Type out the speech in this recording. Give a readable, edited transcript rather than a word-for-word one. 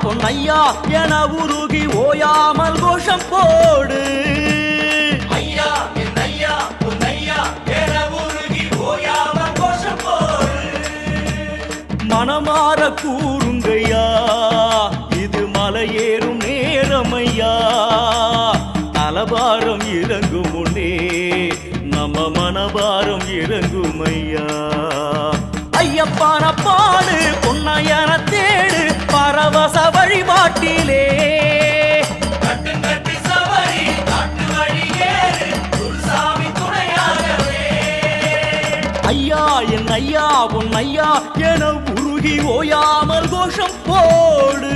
பொன்னையா என உருகி ஓயாமல் கோஷம் போடு. ஐயா என் ஐயா பொன்னையா என உருகி ஓயாமல் கோஷம் போடு. மனமாற கூறுங்கய்யா, இது மலையேறும் நேரமையா. தலபாரம் இறங்கும் முன்னே நம்ம மனபாரம் இறங்குமையா. ஐயப்பான பாடு பொன்னையன தேடு பரவச வழிபாட்டிலே. கட்டு கட்டி சபரி காட்டு வழி ஏறு குருசாமி துணையாகவே. ஐயா என் ஐயா பொன்னையா என உருகி ஓயாமல் கோஷம் போடு.